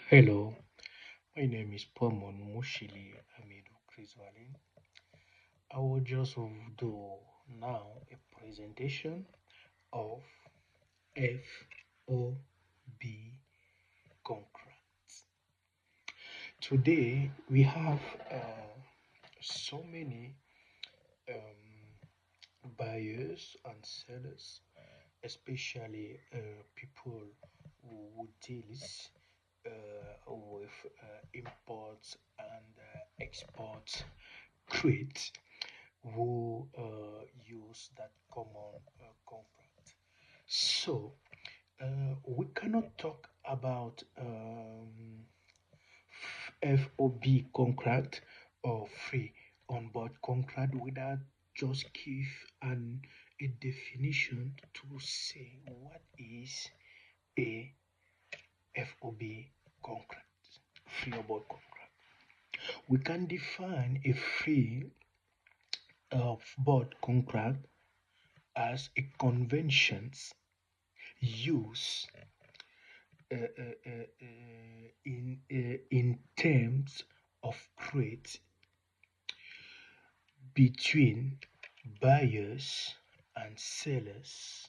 Hello, my name is Pomon Mouchili Amidou Criswalin. I will just do now a presentation of FOB contracts. Today we have so many buyers and sellers, especially people who deals with imports and exports trades who use that common contract. So we cannot talk about FOB contract or free on board contract without just give a definition to say what is a FOB contract, free on board contract. We can define a free of board contract as a conventions used in terms of trade between buyers and sellers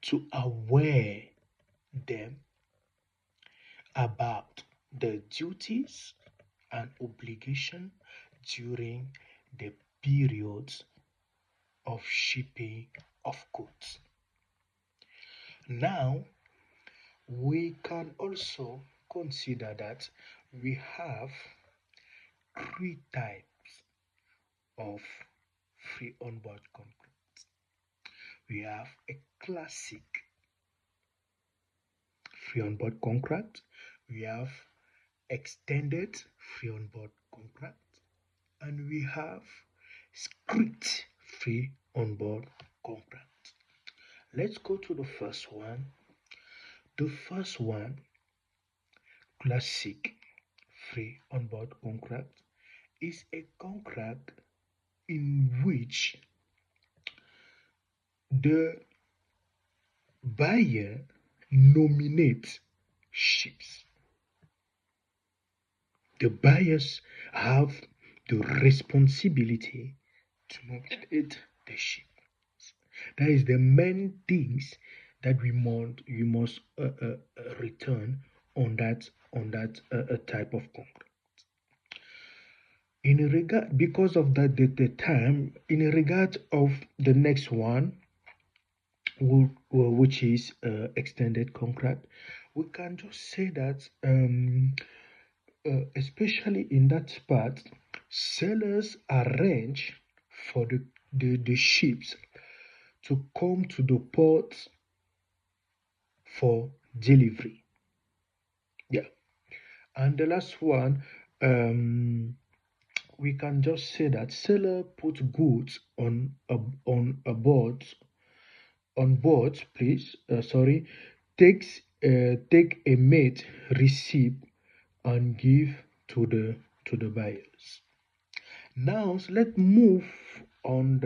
to aware them about the duties and obligation during the periods of shipping of goods. Now, we can also consider that we have three types of free onboard contracts. We have a classic free onboard contract, we have extended free onboard contract, and we have strict free onboard contract. Let's go to the first one. The first one, classic free onboard contract, is a contract in which the buyer nominates ships. The buyers have the responsibility to nominate the ship. That is the main things that we must return on that type of contract. In regard, because of that, the time in regard of the next one, which is extended contract, we can just say that especially in that part, sellers arrange for the ships to come to the port for delivery. Yeah. And the last one, we can just say that seller put goods on a board on board, please. Sorry, take a mate receipt and give to the buyers. Now so let's move on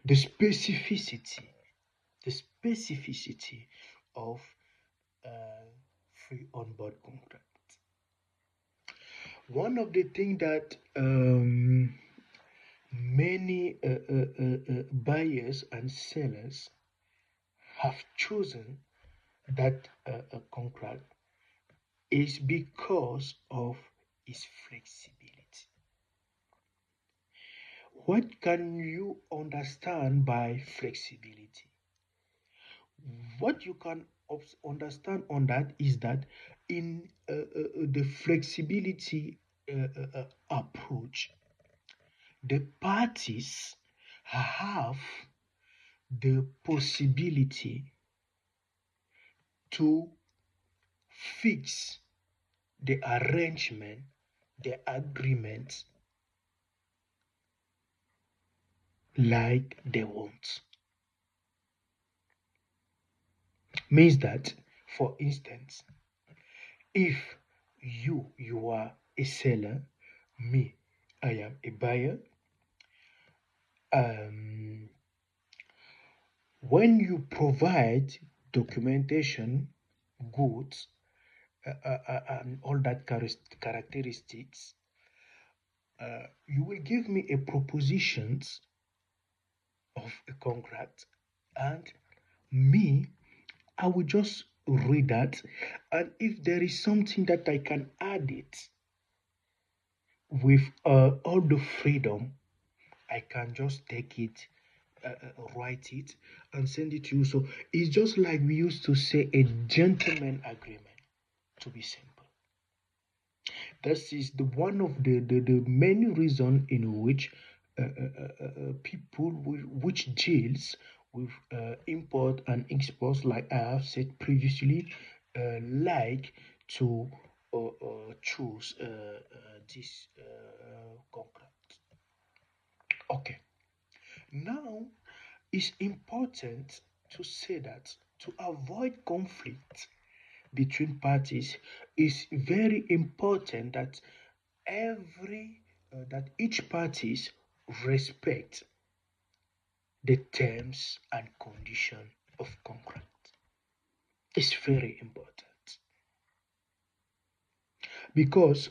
the specificity, the specificity of free on-board contract. One of the things that many buyers and sellers have chosen that contract is because of its flexibility. What can you understand by flexibility? What you can understand on that is that in the flexibility approach, the parties have the possibility to fix the arrangement, the agreement like they want. Means that, for instance, if you are a seller, me, I am a buyer, um, when you provide documentation, goods, and all that characteristics, you will give me a propositions of a contract, and me, I will just read that, and if there is something that I can add it with all the freedom, I can just take it, write it, and send it to you. So it's just like we used to say a gentleman agreement, to be simple. This is the one of the many reason in which people which deals with import and export, like I have said previously, like to choose this contract. Okay, now it's important to say that to avoid conflict between parties, it's very important that each parties respect the terms and condition of contract. It's very important because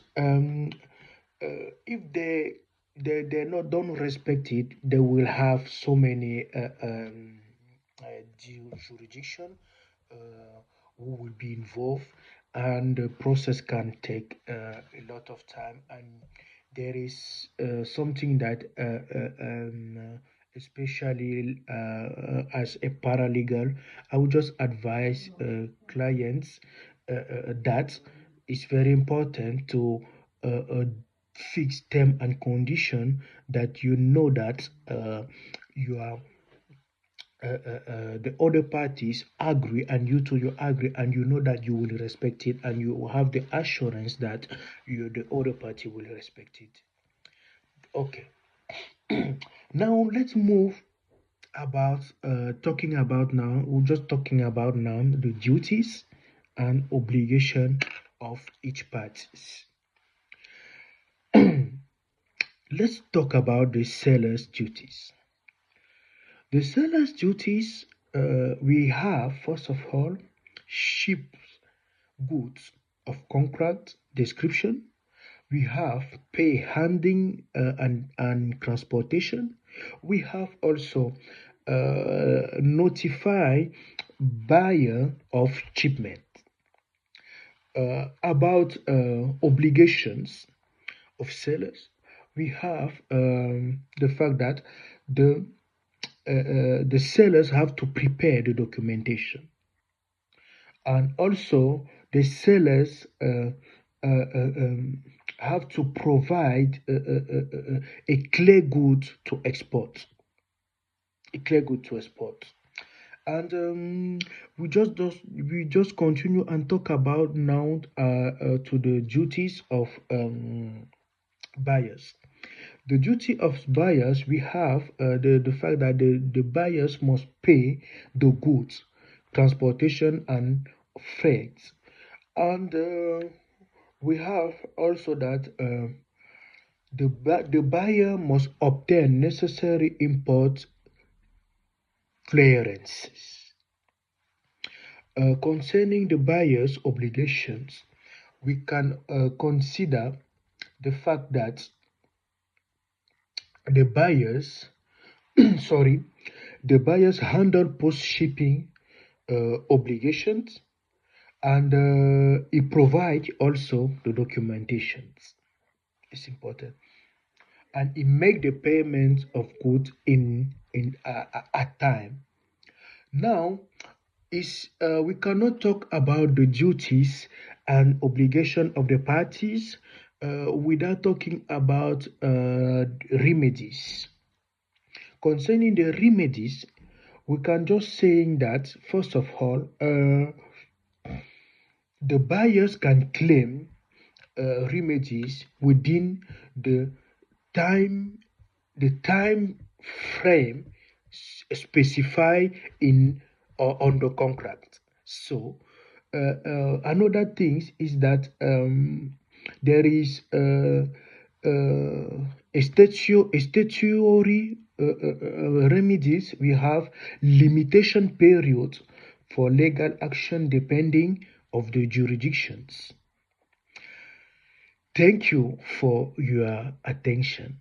if they not don't respect it, they will have so many jurisdiction who will be involved, and the process can take a lot of time. And there is something that especially as a paralegal, I would just advise clients that it's very important to uh, uh, fix term and condition that you know that you are the other parties agree, and you too you agree, and you know that you will respect it, and you have the assurance that the other party will respect it. Okay. Now let's move about talking about now. We're just talking about now the duties and obligation of each party. Let's talk about the seller's duties. The seller's duties, we have first of all ship goods of contract description. We have pay handling and transportation. We have also notify buyer of shipment. About obligations of sellers, we have the fact that the sellers have to prepare the documentation, and also the sellers have to provide a clear good to export, a clear good to export. And we just continue and talk about now to the duties of buyers. The duty of buyers, we have the fact that the buyers must pay the goods, transportation, and freight. And we have also that the buyer must obtain necessary import clearances. Concerning the buyer's obligations, we can consider the fact that the buyers, sorry, the buyers handle post-shipping obligations, and it provides also the documentations. It's important, and it make the payment of goods in at time. Now, is we cannot talk about the duties and obligation of the parties without talking about remedies. Concerning the remedies, we can just saying that first of all, the buyers can claim remedies within the time the time frame specified in or on the contract. So another thing is that there is a statutory remedies. We have limitation periods for legal action depending of the jurisdictions. Thank you for your attention.